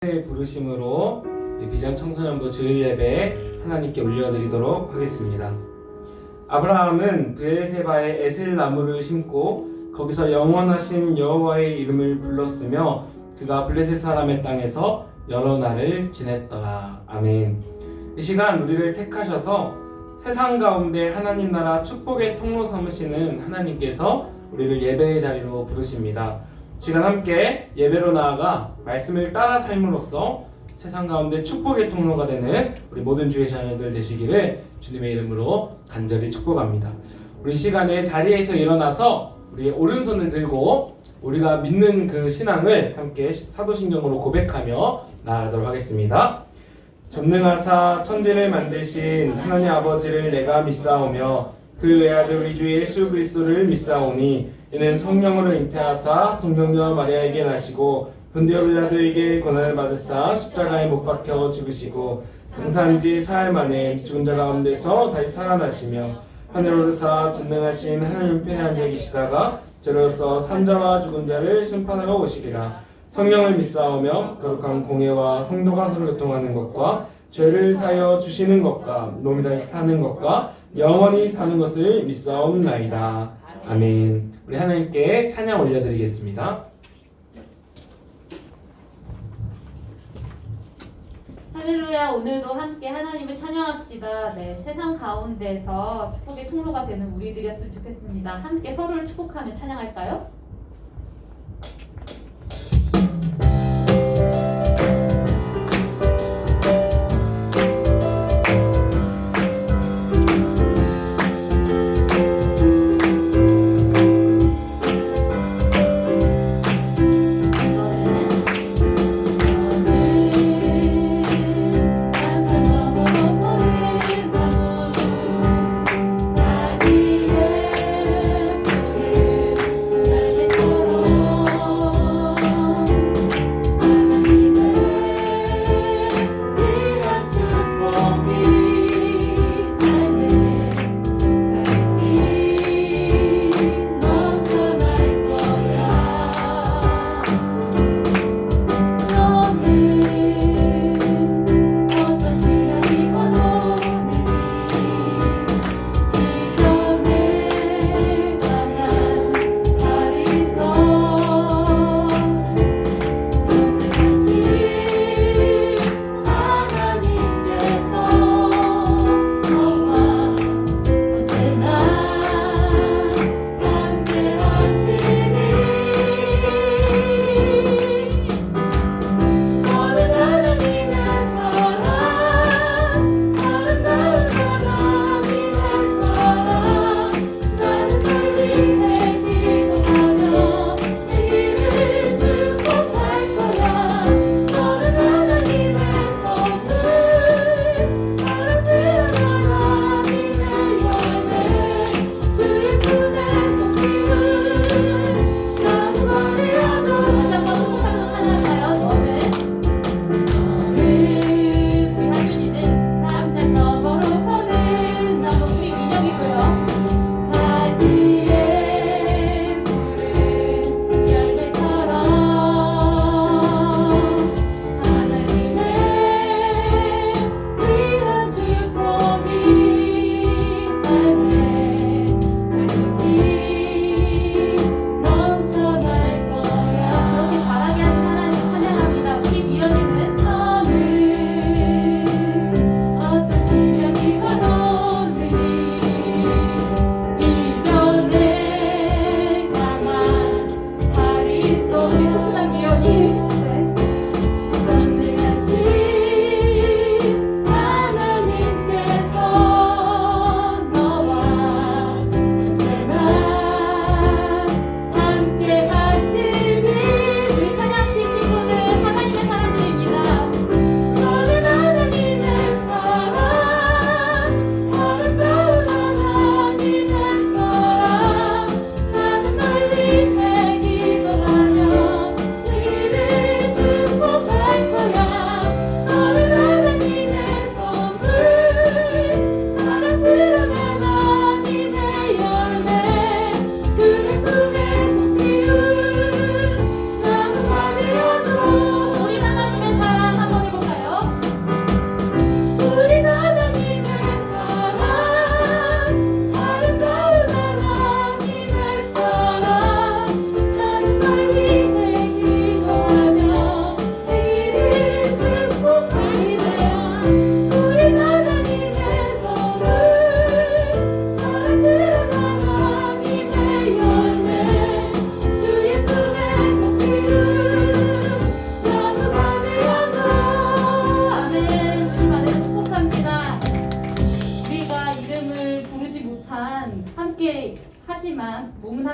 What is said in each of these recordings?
부르심으로 비전 청소년부 주일 예배 하나님께 올려드리도록 하겠습니다. 아브라함은 브엘세바에 에셀 나무를 심고 거기서 영원하신 여호와의 이름을 불렀으며 그가 블레셋 사람의 땅에서 여러 날을 지냈더라. 아멘. 이 시간 우리를 택하셔서 세상 가운데 하나님 나라 축복의 통로 삼으시는 하나님께서 우리를 예배의 자리로 부르십니다. 시간 함께 예배로 나아가 말씀을 따라 삶으로써 세상 가운데 축복의 통로가 되는 우리 모든 주의 자녀들 되시기를 주님의 이름으로 간절히 축복합니다. 우리 시간에 자리에서 일어나서 우리 오른손을 들고 우리가 믿는 그 신앙을 함께 사도신경으로 고백하며 나아가도록 하겠습니다. 전능하사 천지를 만드신 하나님 아버지를 내가 믿사오며 그 외아들 우리 주 예수 그리스도를 믿사오니 이는 성령으로 잉태하사 동정녀 마리아에게 나시고 본디오 빌라도에게 고난을 받으사 십자가에 못 박혀 죽으시고 장사한지 사흘 만에 죽은 자 가운데서 다시 살아나시며 하늘 오르사 전능하신 하나님 편에 앉아 계시다가 저로서 산자와 죽은 자를 심판하러 오시리라. 성령을 믿사오며 거룩한 공예와 성도가 서로 교통하는 것과 죄를 사하여 주시는 것과 몸이 다시 사는 것과 영원히 사는 것을 믿사옵나이다. 아멘. 우리 하나님께 찬양 올려드리겠습니다. 할렐루야. 오늘도 함께 하나님을 찬양합시다. 네, 세상 가운데서 축복의 통로가 되는 우리들이었으면 좋겠습니다. 함께 서로를 축복하며 찬양할까요?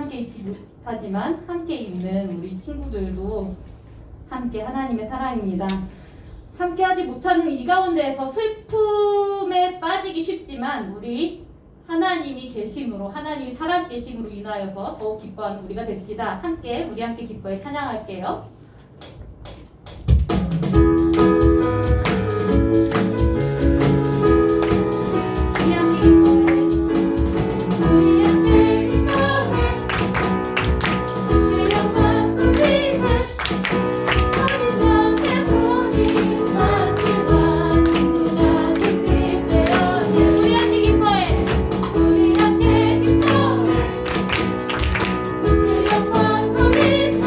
함께 있지 못하지만 함께 있는 우리 친구들도 함께 하나님의 사랑입니다. 함께하지 못하는 이 가운데에서 슬픔에 빠지기 쉽지만 우리 하나님이 계심으로, 하나님이 살아계심으로 인하여서 더욱 기뻐하는 우리가 됩시다. 우리 함께 기뻐해 찬양할게요. 우리 함께 기뻐해. 우리 함께 기뻐해. 그 영광 우리는 어디서 보니 마지막 누가 듣기 되었네. 우리 함께 기뻐해. 우리 함께 기뻐해. 그 영광 우리는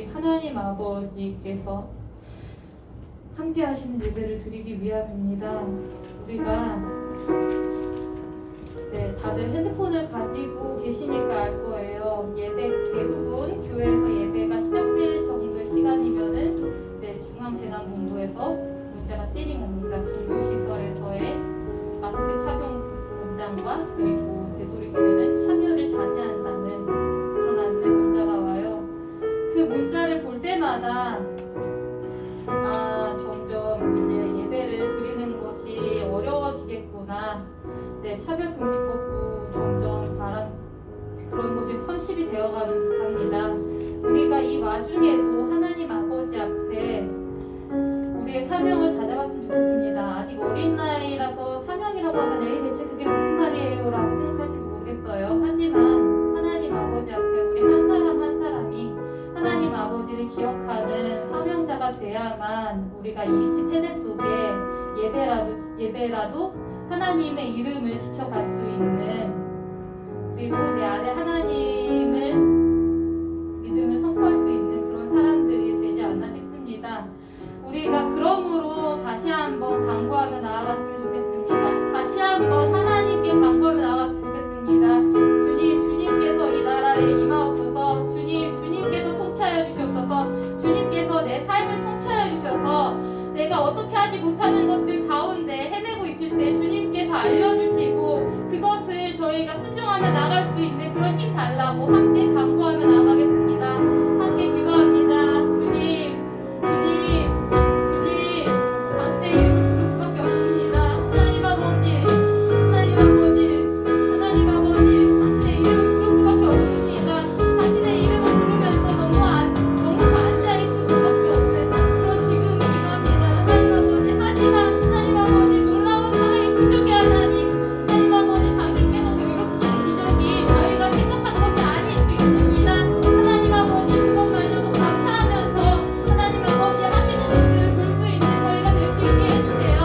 오직 하나님 아버지께서 함께 하시는 예배를 드리기 위함입니다. 우리가 다들 핸드폰을 가지고 계시니까 알 거예요. 예배 대부분 교회에서 예배가 시작될 정도의 시간이면은 중앙재난본부에서 문자가 띠링 옵니다. 종교시설에서의 마스크 착용 권장과 그리고 되도록이면은 참여를 자제한다는 그런 안내 문자가 와요. 그 문자를 볼 때마다 점점 이제 예배를 드리는 것이 어려워지겠구나. 차별금지법도 점점 그런 것이 현실이 되어가는 듯합니다. 우리가 이 와중에도 하나님 아버지 앞에 우리의 사명을 다잡았으면 좋겠습니다. 아직 어린 나이라서 사명이라고 하면 에이 대체 그게 무슨 말이에요? 라고 생각할지도 모르겠어요. 하지만 하나님 아버지 앞에 우리 한 사람 한 사람이 하나님 아버지를 기억하는 사명자가 돼야만 우리가 이 세대 속에 예배라도 하나님의 이름을 지켜갈 수 있는, 그리고 내 안에 하나님을 믿음을 선포할 수 있는 그런 사람들이 되지 않나 싶습니다. 우리가 그러므로 다시 한번 간구하며 나아갔으면 좋겠습니다. 다시 한번 하나님께 간구하며 나아갔으면 좋겠습니다. 주님께서 이 나라에 임하옵소서. 주님께서 통치하여 주시옵소서. 주님께서 내 삶을 통치하여 주셔서 내가 어떻게 하지 못하는 것들 가운데 헤매고 있을 때 주님께서 알려주시고 그것을 저희가 순종하며 나갈 수 있는 그런 힘 달라고 함께 간구하며 나가겠습니다. 함께 기도합니다. 주님, 당신의 이름을 부를 수밖에 없습니다. 하나님 아버지, 당신의 이름을 부를 수밖에 없습니다. 당신의 이름을 부르면서 너무 앉아있을 수밖에 없는 그런 기분이기도 합니다. 하나님 아버지, 놀라운 사랑의 기적의 하나님, 하나님 아버지, 당신께서 이루신 기적이 저희가 생각하는 것이 아닐 수 있습니다. 하나님 아버지, 그것마저도 감사하면서 하나님 아버지 하시는 일을 볼 수 있는 저희가 될 수 있게 해주세요.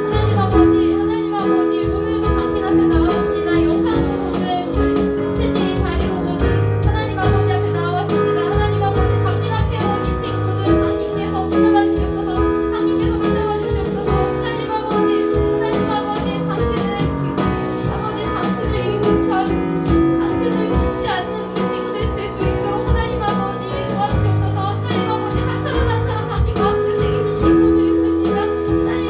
하나님 아버지, 오늘도 당신 앞에 나왔습니다. 영상으로는 실제 이 자리로는 하나님 아버지 앞에 나왔습니다. 하나님 아버지, 당신 앞에 온 이 친구들 당신께서 붙잡아 주시옵소서. 당신께서 붙잡아 주시옵소서. 하나님 아버지, 당신을 잊지 않는 우리 친구들이 될 수 있도록 하나님 아버지 도와주시옵소서. 하나님 아버지, 한 사람 한 사람 당신 마음속에 새기신 친구들이 있습니다. 하나님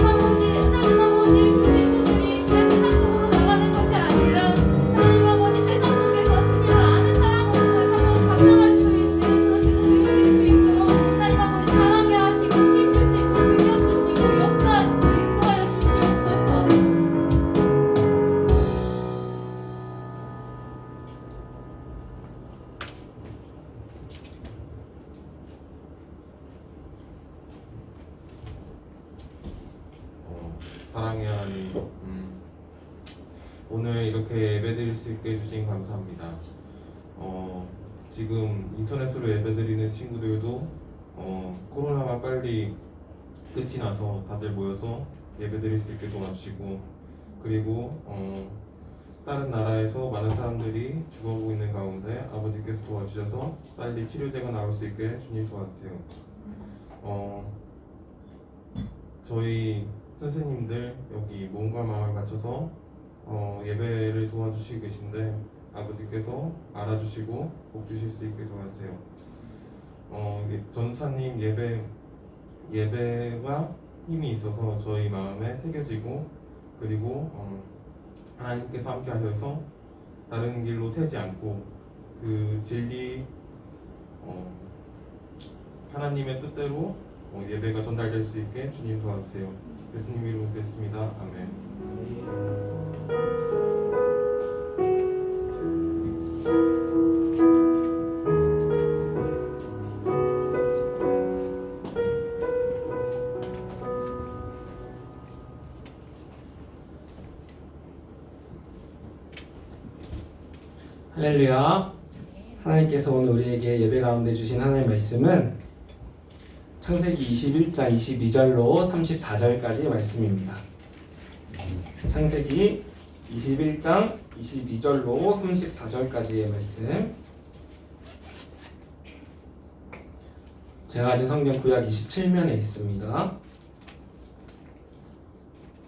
아버지, 그 친구들이 그냥 세상적으로 나가는 것이 아니라 하나님 아버지, 세상 속에서 주님을 아는 사람으로 세상으로 감당할 수 있는 그런 친구들이 될 수 있도록 하나님 아버지 사랑해 하시고 힘주시고 능력 주시고 역사하시고 인도하여 주시옵소서. 사랑의 하나님, 오늘 이렇게 예배드릴 수 있게 해주신 감사합니다. 지금 인터넷으로 예배드리는 친구들도 코로나가 빨리 끝이 나서 다들 모여서 예배드릴 수 있게 도와주시고, 그리고 다른 나라에서 많은 사람들이 죽어가고 있는 가운데 아버지께서 도와주셔서 빨리 치료제가 나올 수 있게 주님 도와주세요. 저희 선생님들 여기 몸과 마음을 갖춰서 예배를 도와주시고 계신데 아버지께서 알아주시고 복 주실 수 있게 도와주세요. 전사님 예배가 힘이 있어서 저희 마음에 새겨지고, 그리고 하나님께서 함께 하셔서 다른 길로 새지 않고 그 진리 하나님의 뜻대로 예배가 전달될 수 있게 주님 도와주세요. 예수님 이름으로 됐습니다. 아멘. 할렐루야. 하나님께서 오늘 우리에게 예배 가운데 주신 하나님의 말씀은 창세기 21장 22절로 34절까지 말씀입니다. 창세기 21장 22절로 34절까지의 말씀. 제가 가진 성경 구약 27면에 있습니다.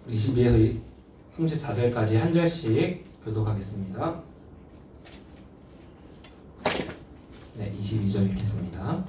22에서 34절까지 한 절씩 교독하겠습니다. 네, 22절 읽겠습니다.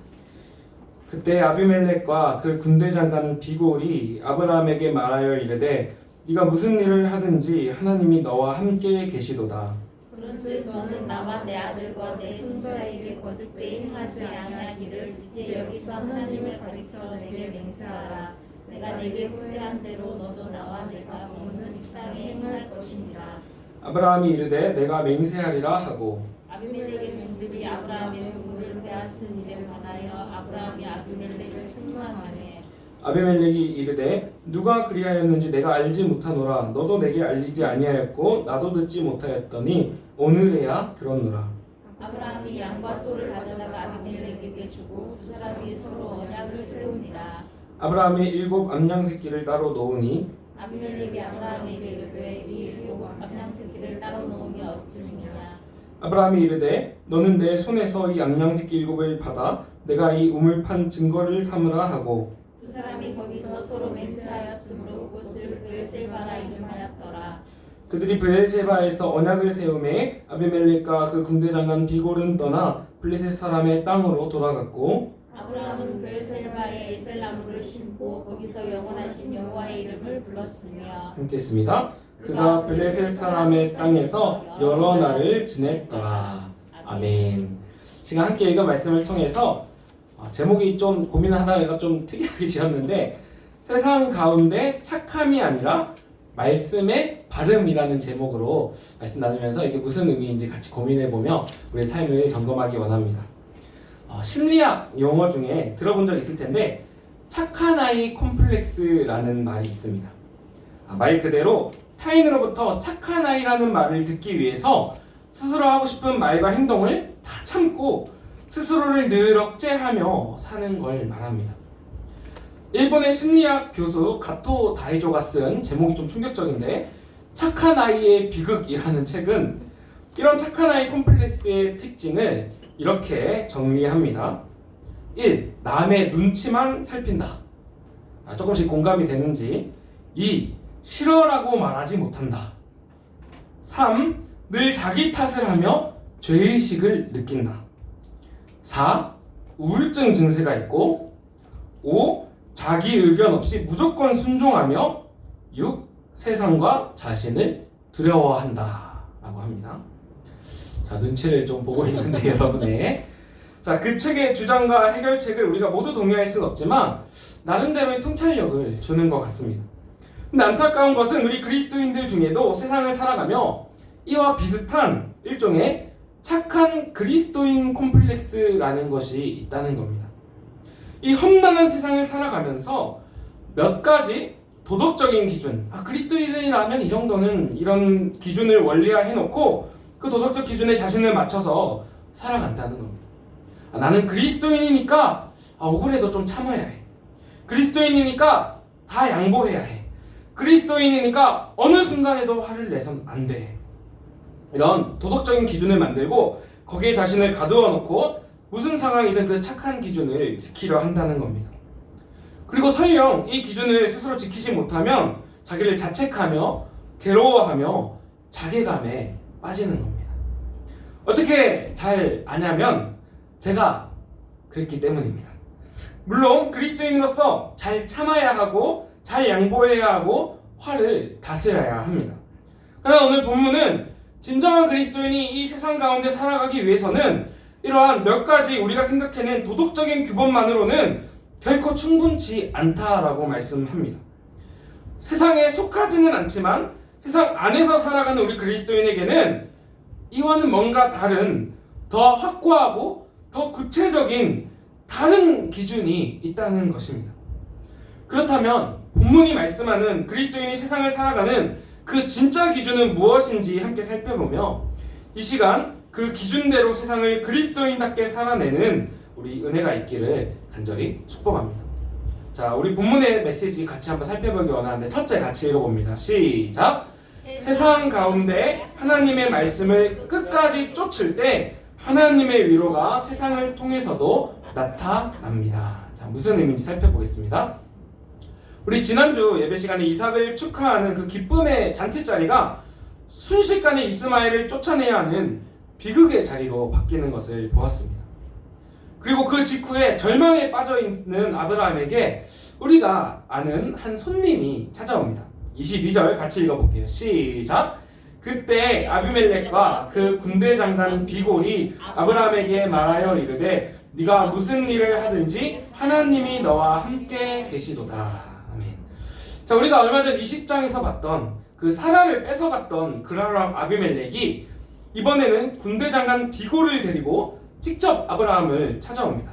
그때 아비멜렉과 그 군대 장관 비골이 아브라함에게 말하여 이르되 네가 무슨 일을 하든지 하나님이 너와 함께 계시도다. 그런즉 너는 나와 내 아들과 내 손자에게 거짓되이 행하지 아니하기를 이제 여기서 하나님을 가리켜 내게 맹세하라. 내가 내게 후회한 대로 너도 나와 내가 머무는 이 땅에 행할 것이니라. 아브라함이 이르되 내가 맹세하리라 하고 아비멜렉의 종들이 아브라함의 우물을 빼앗은 일에 관하여 아브라함이 아비멜렉을 책망하매 아비멜렉이 이르되 누가 그리하였는지 내가 알지 못하노라. 너도 내게 알리지 아니하였고 나도 듣지 못하였더니 오늘에야 들었노라. 아브라함이 양과 소를 가져다가 아비멜렉에게 주고 두 사람이 서로 언약을 세우니라. 아브라함이 7 암양 새끼를 따로 놓으니 아비멜렉이 아브라함에게 이르되 이 일곱 암양 새끼를 따로 놓음이 어찌느냐. 아브라함이 이르되 너는 내 손에서 이 암양 새끼 7을 받아 내가 이 우물 판 증거를 삼으라 하고 두 사람이 거기서 서로 맹세하였으므로 그것을 브엘세바라 이름하였더라. 그들이 브엘세바에서 언약을 세우매 아비멜렉과 그 군대 장관 비골은 떠나 블레셋 사람의 땅으로 돌아갔고 아브라함은 브엘세바에 에셀나무를 심고 거기서 영원하신 여호와의 이름을 불렀으며 함께 했습니다. 그가 블레셋 사람의 땅에서 여러 날을 지냈더라. 아멘. 지금 함께 읽은 말씀을 통해서 제목이 좀 고민하다가 좀 특이하게 지었는데 세상 가운데 착함이 아니라 말씀의 발음이라는 제목으로 말씀 나누면서 이게 무슨 의미인지 같이 고민해보며 우리의 삶을 점검하기 원합니다. 심리학 용어 중에 들어본 적 있을 텐데 착한 아이 콤플렉스라는 말이 있습니다. 말 그대로 타인으로부터 착한 아이라는 말을 듣기 위해서 스스로 하고 싶은 말과 행동을 다 참고 스스로를 늘 억제하며 사는 걸 말합니다. 일본의 심리학 교수 가토 다이조가 쓴 제목이 좀 충격적인데 착한 아이의 비극이라는 책은 이런 착한 아이 콤플렉스의 특징을 이렇게 정리합니다. 1. 남의 눈치만 살핀다. 조금씩 공감이 되는지. 2. 싫어라고 말하지 못한다. 3. 늘 자기 탓을 하며 죄의식을 느낀다. 4. 우울증 증세가 있고 5. 자기 의견 없이 무조건 순종하며 6. 세상과 자신을 두려워한다 라고 합니다. 자, 눈치를 좀 보고 있는데 여러분의 자, 그 책의 주장과 해결책을 우리가 모두 동의할 수는 없지만 나름대로의 통찰력을 주는 것 같습니다. 근데 안타까운 것은 우리 그리스도인들 중에도 세상을 살아가며 이와 비슷한 일종의 착한 그리스도인 콤플렉스라는 것이 있다는 겁니다. 이 험난한 세상을 살아가면서 몇 가지 도덕적인 기준, 그리스도인이라면 이 정도는 이런 기준을 원리화해놓고 그 도덕적 기준에 자신을 맞춰서 살아간다는 겁니다. 나는 그리스도인이니까 억울해도 좀 참아야 해. 그리스도인이니까 다 양보해야 해. 그리스도인이니까 어느 순간에도 화를 내선 안 돼. 이런 도덕적인 기준을 만들고 거기에 자신을 가두어 놓고 무슨 상황이든 그 착한 기준을 지키려 한다는 겁니다. 그리고 설령 이 기준을 스스로 지키지 못하면 자기를 자책하며 괴로워하며 자괴감에 빠지는 겁니다. 어떻게 잘 아냐면 제가 그랬기 때문입니다. 물론 그리스도인으로서 잘 참아야 하고 잘 양보해야 하고 화를 다스려야 합니다. 그러나 오늘 본문은 진정한 그리스도인이 이 세상 가운데 살아가기 위해서는 이러한 몇 가지 우리가 생각해낸 도덕적인 규범만으로는 결코 충분치 않다라고 말씀합니다. 세상에 속하지는 않지만 세상 안에서 살아가는 우리 그리스도인에게는 이와는 뭔가 다른 더 확고하고 더 구체적인 다른 기준이 있다는 것입니다. 그렇다면 본문이 말씀하는 그리스도인이 세상을 살아가는 그 진짜 기준은 무엇인지 함께 살펴보며 이 시간 그 기준대로 세상을 그리스도인답게 살아내는 우리 은혜가 있기를 간절히 축복합니다. 자, 우리 본문의 메시지 같이 한번 살펴보기 원하는데 첫째 같이 읽어봅니다. 시작! 세상 가운데 하나님의 말씀을 끝까지 쫓을 때 하나님의 위로가 세상을 통해서도 나타납니다. 자, 무슨 의미인지 살펴보겠습니다. 우리 지난주 예배 시간에 이삭을 축하하는 그 기쁨의 잔치자리가 순식간에 이스마엘을 쫓아내야 하는 비극의 자리로 바뀌는 것을 보았습니다. 그리고 그 직후에 절망에 빠져있는 아브라함에게 우리가 아는 한 손님이 찾아옵니다. 22절 같이 읽어볼게요. 시작! 그때 아비멜렉과 그 군대 장관 비골이 아브라함에게 말하여 이르되 네가 무슨 일을 하든지 하나님이 너와 함께 계시도다. 아멘. 자, 우리가 얼마 전 20장에서 봤던 그 사라를 뺏어갔던 그라람 아비멜렉이 이번에는 군대 장관 비골을 데리고 직접 아브라함을 찾아옵니다.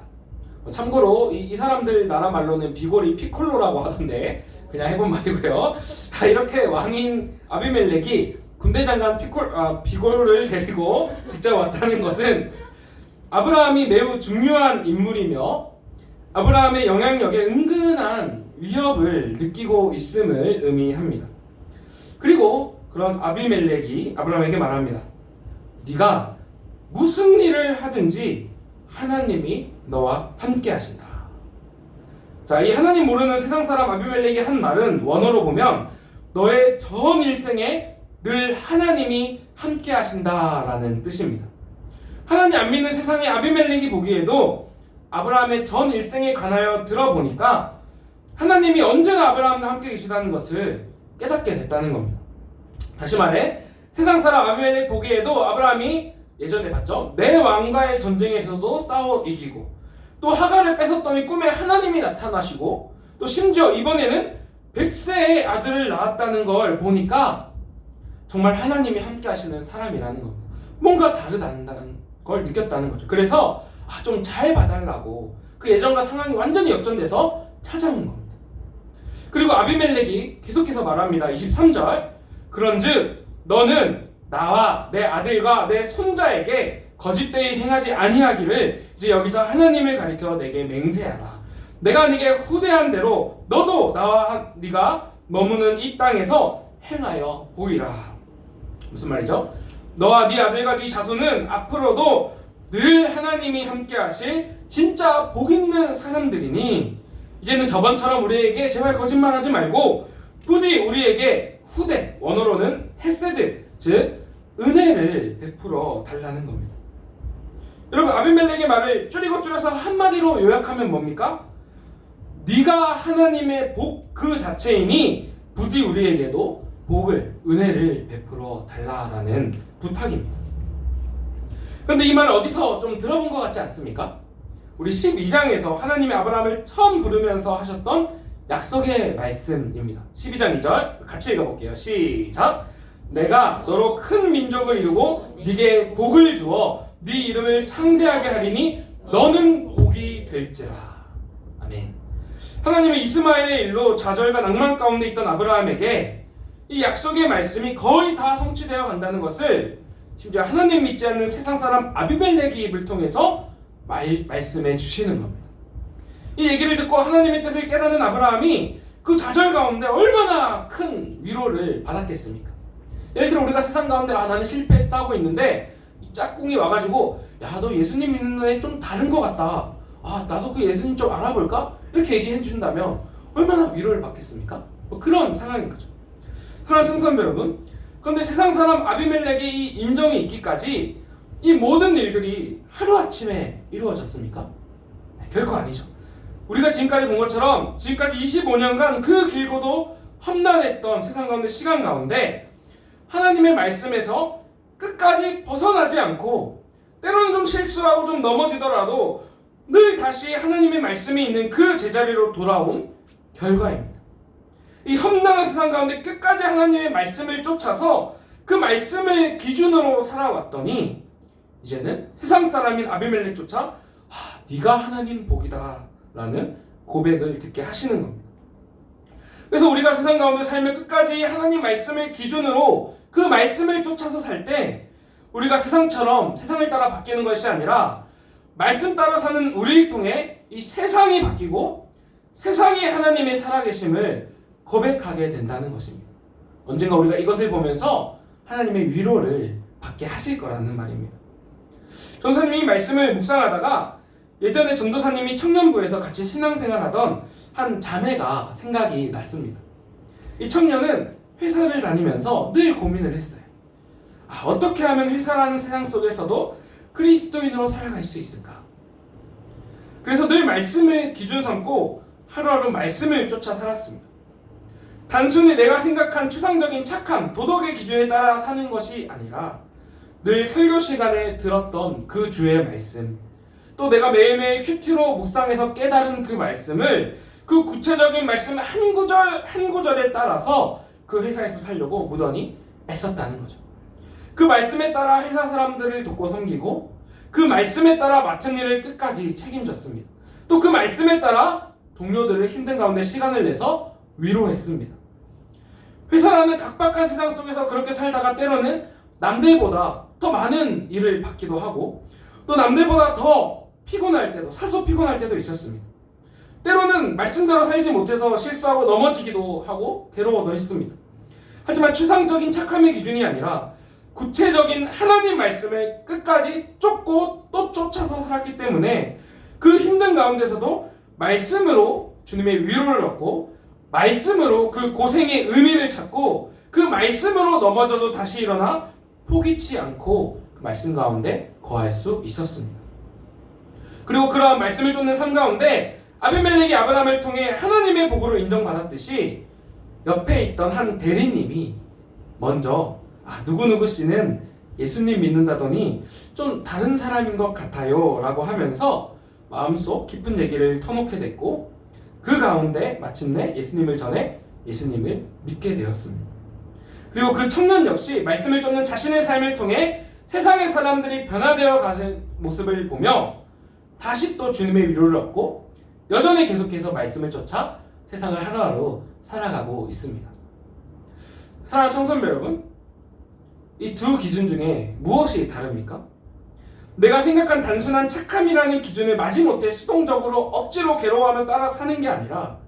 참고로 이 사람들 나라 말로는 비골이 피콜로라고 하던데 그냥 해본 말이고요. 이렇게 왕인 아비멜렉이 군대 장관 비골을 데리고 직접 왔다는 것은 아브라함이 매우 중요한 인물이며 아브라함의 영향력에 은근한 위협을 느끼고 있음을 의미합니다. 그리고 그런 아비멜렉이 아브라함에게 말합니다. 네가 무슨 일을 하든지 하나님이 너와 함께 하신다. 자, 이 하나님 모르는 세상 사람 아비멜렉이 한 말은 원어로 보면 너의 전 일생에 늘 하나님이 함께 하신다라는 뜻입니다. 하나님 안 믿는 세상의 아비멜렉이 보기에도 아브라함의 전 일생에 관하여 들어보니까 하나님이 언제나 아브라함과 함께 계시다는 것을 깨닫게 됐다는 겁니다. 다시 말해 세상 사람 아비멜렉 보기에도 아브라함이 예전에 봤죠? 내 왕과의 전쟁에서도 싸워 이기고 또 하갈을 뺏었더니 꿈에 하나님이 나타나시고 또 심지어 이번에는 100세의 아들을 낳았다는 걸 보니까 정말 하나님이 함께 하시는 사람이라는 겁니다. 뭔가 다르다는 걸 느꼈다는 거죠. 그래서 좀 잘 봐달라고 그 예전과 상황이 완전히 역전돼서 찾아온 겁니다. 그리고 아비멜렉이 계속해서 말합니다. 23절 그런즉 너는 나와 내 아들과 내 손자에게 거짓되이 행하지 아니하기를 이제 여기서 하나님을 가리켜 내게 맹세하라. 내가 네게 후대한 대로 너도 나와 네가 머무는 이 땅에서 행하여 보이라. 무슨 말이죠? 너와 네 아들과 네 자손은 앞으로도 늘 하나님이 함께 하실 진짜 복 있는 사람들이니 이제는 저번처럼 우리에게 제발 거짓말하지 말고 부디 우리에게 후대, 원어로는 헤세드, 즉 은혜를 베풀어 달라는 겁니다. 여러분 아비멜렉의 말을 줄여서 한마디로 요약하면 뭡니까? 네가 하나님의 복 그 자체이니 부디 우리에게도 복을, 은혜를 베풀어 달라라는 부탁입니다. 그런데 이 말을 어디서 좀 들어본 것 같지 않습니까? 우리 12장에서 하나님이 아브라함을 처음 부르면서 하셨던 약속의 말씀입니다. 12장 2절 같이 읽어볼게요. 시작! 내가 너로 큰 민족을 이루고 네게 복을 주어 네 이름을 창대하게 하리니 너는 복이 될지라. 아멘. 하나님의 이스마엘의 일로 좌절과 낭만 가운데 있던 아브라함에게 이 약속의 말씀이 거의 다 성취되어 간다는 것을 심지어 하나님 믿지 않는 세상 사람 아비멜렉의 입을 통해서 말씀해 주시는 겁니다. 이 얘기를 듣고 하나님의 뜻을 깨닫는 아브라함이 그 좌절 가운데 얼마나 큰 위로를 받았겠습니까? 예를 들어 우리가 세상 가운데 나는 실패에 싸우고 있는데 이 짝꿍이 와가지고 야 너 예수님 믿는 애 좀 다른 것 같다. 나도 그 예수님 좀 알아볼까? 이렇게 얘기해 준다면 얼마나 위로를 받겠습니까? 그런 상황인 거죠. 사랑하는 청소년 여러분, 그런데 세상 사람 아비멜렉의 이 인정이 있기까지 이 모든 일들이 하루아침에 이루어졌습니까? 네, 결코 아니죠. 우리가 지금까지 본 것처럼 지금까지 25년간 그 길고도 험난했던 세상 가운데 시간 가운데 하나님의 말씀에서 끝까지 벗어나지 않고 때로는 좀 실수하고 좀 넘어지더라도 늘 다시 하나님의 말씀이 있는 그 제자리로 돌아온 결과입니다. 이 험난한 세상 가운데 끝까지 하나님의 말씀을 쫓아서 그 말씀을 기준으로 살아왔더니 이제는 세상 사람인 아비멜렉조차 네가 하나님 복이다 라는 고백을 듣게 하시는 겁니다. 그래서 우리가 세상 가운데 삶의 끝까지 하나님 말씀을 기준으로 그 말씀을 쫓아서 살 때 우리가 세상처럼 세상을 따라 바뀌는 것이 아니라 말씀 따라 사는 우리를 통해 이 세상이 바뀌고 세상이 하나님의 살아계심을 고백하게 된다는 것입니다. 언젠가 우리가 이것을 보면서 하나님의 위로를 받게 하실 거라는 말입니다. 전사님이 이 말씀을 묵상하다가 예전에 전도사님이 청년부에서 같이 신앙생활하던 한 자매가 생각이 났습니다. 이 청년은 회사를 다니면서 늘 고민을 했어요. 어떻게 하면 회사라는 세상 속에서도 그리스도인으로 살아갈 수 있을까? 그래서 늘 말씀을 기준 삼고 하루하루 말씀을 쫓아 살았습니다. 단순히 내가 생각한 추상적인 착함, 도덕의 기준에 따라 사는 것이 아니라 늘 설교 시간에 들었던 그 주의 말씀, 또 내가 매일매일 큐티로 묵상해서 깨달은 그 말씀을 그 구체적인 말씀 한 구절 한 구절에 따라서 그 회사에서 살려고 무던히 애썼다는 거죠. 그 말씀에 따라 회사 사람들을 돕고 섬기고 그 말씀에 따라 맡은 일을 끝까지 책임졌습니다. 또 그 말씀에 따라 동료들을 힘든 가운데 시간을 내서 위로했습니다. 회사라는 각박한 세상 속에서 그렇게 살다가 때로는 남들보다 더 많은 일을 받기도 하고 또 남들보다 더 피곤할 때도, 사소 피곤할 때도 있었습니다. 때로는 말씀대로 살지 못해서 실수하고 넘어지기도 하고 괴로워도 했습니다. 하지만 추상적인 착함의 기준이 아니라 구체적인 하나님 말씀을 끝까지 쫓고 또 쫓아서 살았기 때문에 그 힘든 가운데서도 말씀으로 주님의 위로를 얻고 말씀으로 그 고생의 의미를 찾고 그 말씀으로 넘어져도 다시 일어나 포기치 않고 그 말씀 가운데 거할 수 있었습니다. 그리고 그러한 말씀을 쫓는 삶 가운데 아비멜렉이 아브라함을 통해 하나님의 복으로 인정받았듯이 옆에 있던 한 대리님이 먼저 누구누구 씨는 예수님 믿는다더니 좀 다른 사람인 것 같아요 라고 하면서 마음속 깊은 얘기를 터놓게 됐고 그 가운데 마침내 예수님을 전해 예수님을 믿게 되었습니다. 그리고 그 청년 역시 말씀을 쫓는 자신의 삶을 통해 세상의 사람들이 변화되어 가는 모습을 보며 다시 또 주님의 위로를 얻고 여전히 계속해서 말씀을 쫓아 세상을 하루하루 살아가고 있습니다. 사랑하는 청소년 여러분, 이 두 기준 중에 무엇이 다릅니까? 내가 생각한 단순한 착함이라는 기준을 마지못해 수동적으로 억지로 괴로워하며 따라 사는 게 아니라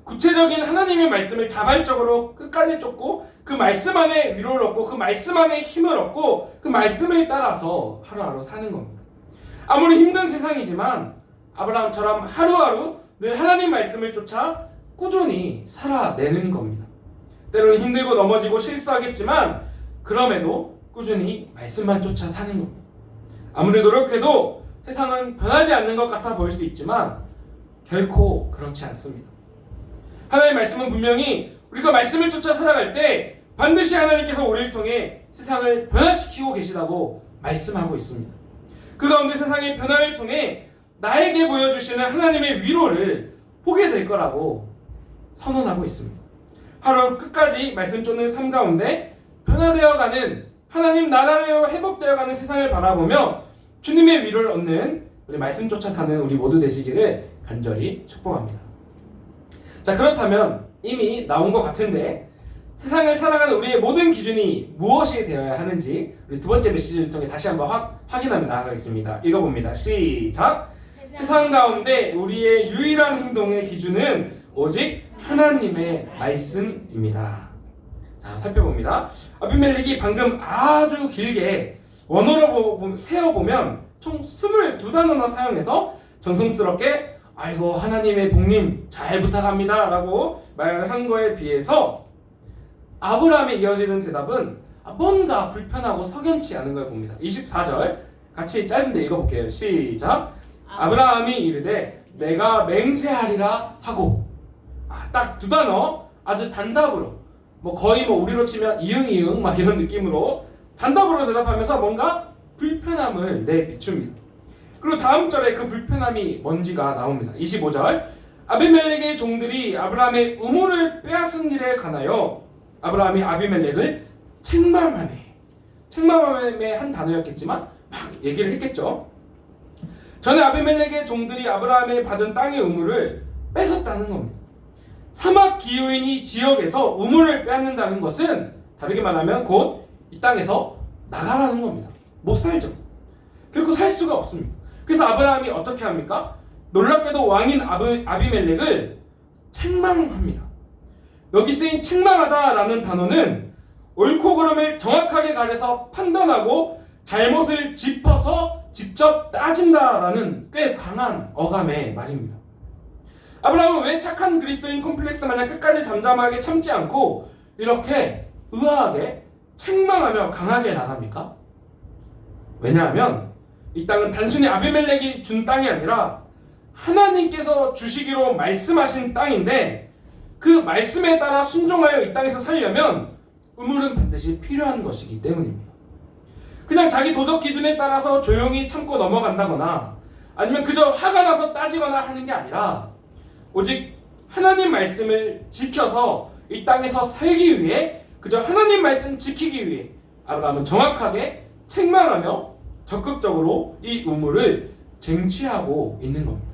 구체적인 하나님의 말씀을 자발적으로 끝까지 쫓고 그 말씀 안에 위로를 얻고 그 말씀 안에 힘을 얻고 그 말씀을 따라서 하루하루 사는 겁니다. 아무리 힘든 세상이지만 아브라함처럼 하루하루 늘 하나님 말씀을 쫓아 꾸준히 살아내는 겁니다. 때로는 힘들고 넘어지고 실수하겠지만 그럼에도 꾸준히 말씀만 쫓아 사는 겁니다. 아무리 노력해도 세상은 변하지 않는 것 같아 보일 수 있지만 결코 그렇지 않습니다. 하나님의 말씀은 분명히 우리가 말씀을 쫓아 살아갈 때 반드시 하나님께서 우리를 통해 세상을 변화시키고 계시다고 말씀하고 있습니다. 그 가운데 세상의 변화를 통해 나에게 보여주시는 하나님의 위로를 보게 될 거라고 선언하고 있습니다. 하루 끝까지 말씀 쫓는 삶 가운데 변화되어가는 하나님 나라로 회복되어가는 세상을 바라보며 주님의 위로를 얻는 우리 말씀 쫓아 사는 우리 모두 되시기를 간절히 축복합니다. 자, 그렇다면 이미 나온 것 같은데 세상을 살아가는 우리의 모든 기준이 무엇이 되어야 하는지 우리 두 번째 메시지를 통해 다시 한번 확인하며 나아가겠습니다. 읽어봅니다. 시작! 세상 가운데 우리의 유일한 행동의 기준은 오직 하나님의 말씀입니다. 자, 살펴봅니다. 아비멜렉이 방금 아주 길게 원어로 세어보면 총 22단어나 사용해서 정성스럽게 아이고 하나님의 복님 잘 부탁합니다 라고 말한 거에 비해서 아브라함에 이어지는 대답은 뭔가 불편하고 석연치 않은 걸 봅니다. 24절 같이 짧은데 읽어볼게요. 시작! 아브라함이 이르되 내가 맹세하리라 하고 딱 두 단어 아주 단답으로 거의 우리로 치면 이응 막 이런 느낌으로 단답으로 대답하면서 뭔가 불편함을 내비춥니다. 그리고 다음 절에 그 불편함이 뭔지가 나옵니다. 25절 아비멜렉의 종들이 아브라함의 우물을 빼앗은 일에 관하여 아브라함이 아비멜렉을 책망하네. 책망함의 한 단어였겠지만 막 얘기를 했겠죠. 전에 아비멜렉의 종들이 아브라함이 받은 땅의 우물을 뺏었다는 겁니다. 사막 기후인 이 지역에서 우물을 빼앗는다는 것은 다르게 말하면 곧 이 땅에서 나가라는 겁니다. 못 살죠. 결코 살 수가 없습니다. 그래서 아브라함이 어떻게 합니까? 놀랍게도 왕인 아비멜렉을 책망합니다. 여기 쓰인 책망하다라는 단어는 옳고 그름을 정확하게 가려서 판단하고 잘못을 짚어서 직접 따진다라는 꽤 강한 어감의 말입니다. 아브라함은 왜 착한 그리스도인 콤플렉스 마냥 끝까지 잠잠하게 참지 않고 이렇게 의아하게 책망하며 강하게 나갑니까? 왜냐하면 이 땅은 단순히 아비멜렉이 준 땅이 아니라 하나님께서 주시기로 말씀하신 땅인데 그 말씀에 따라 순종하여 이 땅에서 살려면 우물은 반드시 필요한 것이기 때문입니다. 그냥 자기 도덕 기준에 따라서 조용히 참고 넘어간다거나 아니면 그저 화가 나서 따지거나 하는 게 아니라 오직 하나님 말씀을 지켜서 이 땅에서 살기 위해 그저 하나님 말씀 지키기 위해 아브라함은 정확하게 책망하며 적극적으로 이 우물을 쟁취하고 있는 겁니다.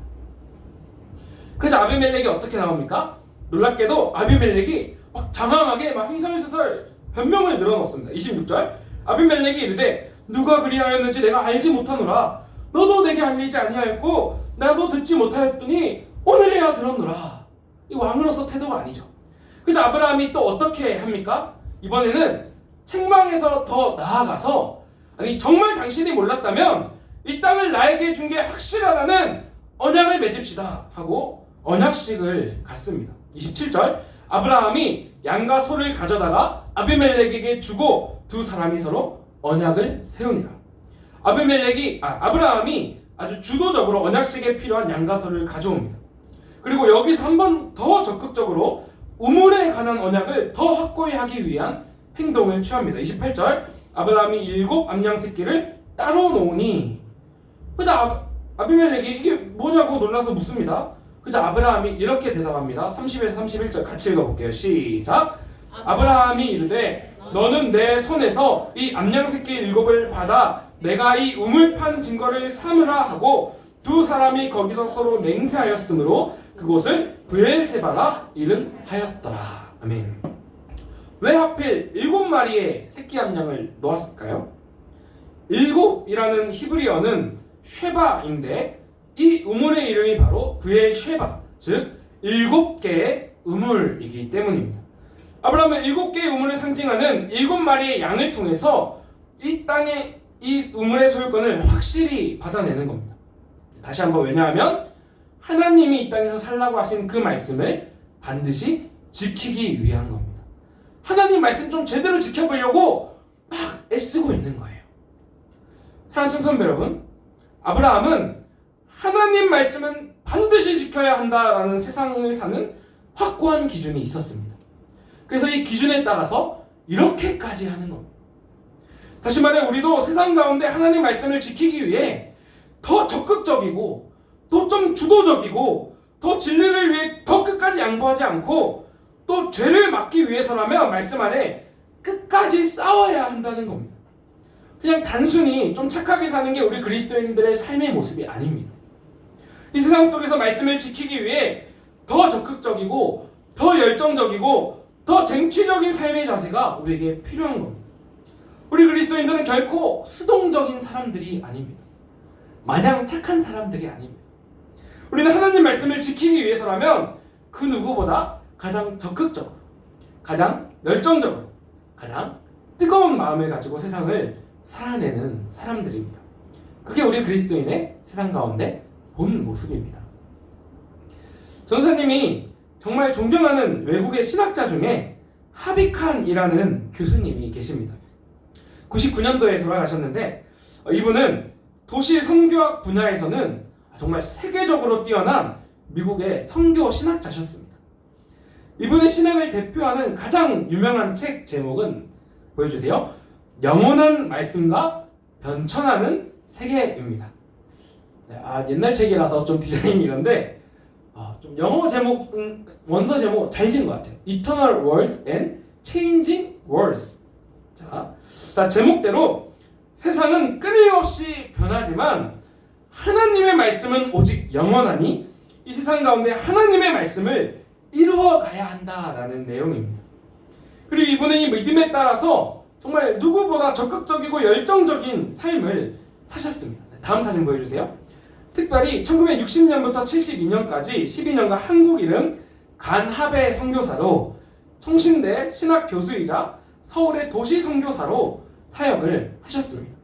그래서 아비멜렉이 어떻게 나옵니까? 놀랍게도 아비멜렉이 막 장황하게 막 횡설수설 변명을 늘어놓습니다. 26절 아비멜렉이 이르되 누가 그리하였는지 내가 알지 못하노라. 너도 내게 알리지 아니하였고 나도 듣지 못하였더니 오늘에야 들었노라. 이 왕으로서 태도가 아니죠. 그래서 아브라함이 또 어떻게 합니까? 이번에는 책망에서 더 나아가서 아니 정말 당신이 몰랐다면 이 땅을 나에게 준 게 확실하다는 언약을 맺읍시다 하고 언약식을 갖습니다. 27절 아브라함이 양과 소를 가져다가 아비멜렉에게 주고 두 사람이 서로 언약을 세우니라. 아브라함이 아주 주도적으로 언약식에 필요한 양과 소를 가져옵니다. 그리고 여기서 한 번 더 적극적으로 우물에 관한 언약을 더 확고히 하기 위한 행동을 취합니다. 28절 아브라함이 7 암양 새끼를 따로 놓으니 그래서 아비멜렉이 이게 뭐냐고 놀라서 묻습니다. 그래서 아브라함이 이렇게 대답합니다. 30에서 31절 같이 읽어볼게요. 시작. 아브라함이 이르되 너는 내 손에서 이 암양 새끼 7을 받아 내가 이 우물판 증거를 삼으라 하고 두 사람이 거기서 서로 맹세하였으므로 그곳을 브엘세바라 이름하였더라. 아멘. 왜 하필 7마리의 새끼 암양을 놓았을까요? 7이라는 히브리어는 쉐바인데 이 우물의 이름이 바로 브엘쉐바, 즉 7개의 우물이기 때문입니다. 아브라함은 7개의 우물을 상징하는 7마리의 양을 통해서 이 땅의 이 우물의 소유권을 확실히 받아내는 겁니다. 다시 한번 왜냐하면 하나님이 이 땅에서 살라고 하신 그 말씀을 반드시 지키기 위한 겁니다. 하나님 말씀 좀 제대로 지켜보려고 막 애쓰고 있는 거예요. 사랑하는 청소년 여러분, 아브라함은 하나님 말씀은 반드시 지켜야 한다라는 세상을 사는 확고한 기준이 있었습니다. 그래서 이 기준에 따라서 이렇게까지 하는 겁니다. 다시 말해 우리도 세상 가운데 하나님 말씀을 지키기 위해 더 적극적이고 또 좀 주도적이고 더 진리를 위해 더 끝까지 양보하지 않고 또 죄를 막기 위해서라면 말씀 안에 끝까지 싸워야 한다는 겁니다. 그냥 단순히 좀 착하게 사는 게 우리 그리스도인들의 삶의 모습이 아닙니다. 이 세상 속에서 말씀을 지키기 위해 더 적극적이고 더 열정적이고 더 쟁취적인 삶의 자세가 우리에게 필요한 겁니다. 우리 그리스도인들은 결코 수동적인 사람들이 아닙니다. 마냥 착한 사람들이 아닙니다. 우리는 하나님 말씀을 지키기 위해서라면 그 누구보다 가장 적극적으로, 가장 열정적으로, 가장 뜨거운 마음을 가지고 세상을 살아내는 사람들입니다. 그게 우리 그리스도인의 세상 가운데 본 모습입니다. 전사님이 정말 존경하는 외국의 신학자 중에 하비칸이라는 교수님이 계십니다. 99년도에 돌아가셨는데 이분은 도시 선교학 분야에서는 정말 세계적으로 뛰어난 미국의 선교 신학자셨습니다. 이분의 신앙을 대표하는 가장 유명한 책 제목은 보여주세요. 영원한 말씀과 변천하는 세계입니다. 옛날 책이라서 좀 디자인이 이런데 좀 영어 제목, 원서 제목 잘 지은 것 같아요. Eternal World and Changing Worlds. 자, 제목대로 세상은 끊임없이 변하지만 하나님의 말씀은 오직 영원하니 이 세상 가운데 하나님의 말씀을 이루어 가야 한다라는 내용입니다. 그리고 이분은 이 믿음에 따라서 정말 누구보다 적극적이고 열정적인 삶을 사셨습니다. 다음 사진 보여주세요. 특별히 1960년부터 72년까지 12년간 한국 이름 간합의 선교사로 성신대 신학 교수이자 서울의 도시 선교사로 사역을 하셨습니다.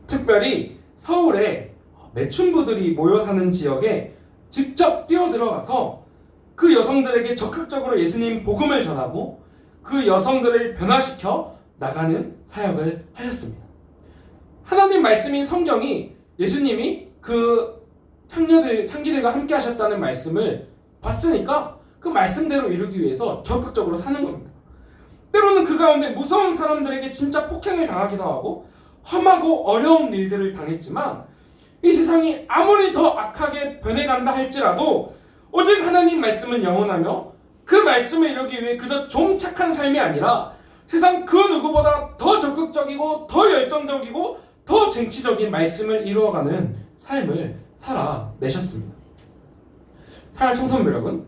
특별히 서울에 매춘부들이 모여 사는 지역에 직접 뛰어들어가서 그 여성들에게 적극적으로 예수님 복음을 전하고 그 여성들을 변화시켜 나가는 사역을 하셨습니다. 하나님 말씀인 성경이 예수님이 그 창기들과 함께 하셨다는 말씀을 봤으니까 그 말씀대로 이루기 위해서 적극적으로 사는 겁니다. 때로는 그 가운데 무서운 사람들에게 진짜 폭행을 당하기도 하고 험하고 어려운 일들을 당했지만 이 세상이 아무리 더 악하게 변해간다 할지라도 오직 하나님 말씀은 영원하며 그 말씀을 이루기 위해 그저 좀 착한 삶이 아니라 세상 그 누구보다 더 적극적이고 더 열정적이고 더 쟁취적인 말씀을 이루어가는 삶을 살아내셨습니다. 사랑하는 청소년 여러분,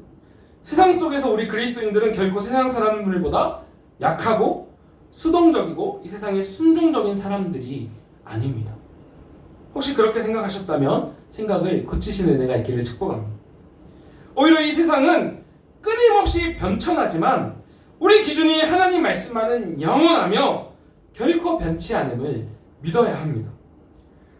세상 속에서 우리 그리스도인들은 결코 세상 사람들보다 약하고 수동적이고 이 세상에 순종적인 사람들이 아닙니다. 혹시 그렇게 생각하셨다면 생각을 고치시는 은혜가 있기를 축복합니다. 오히려 이 세상은 끊임없이 변천하지만 우리 기준이 하나님 말씀만은 영원하며 결코 변치 않음을 믿어야 합니다.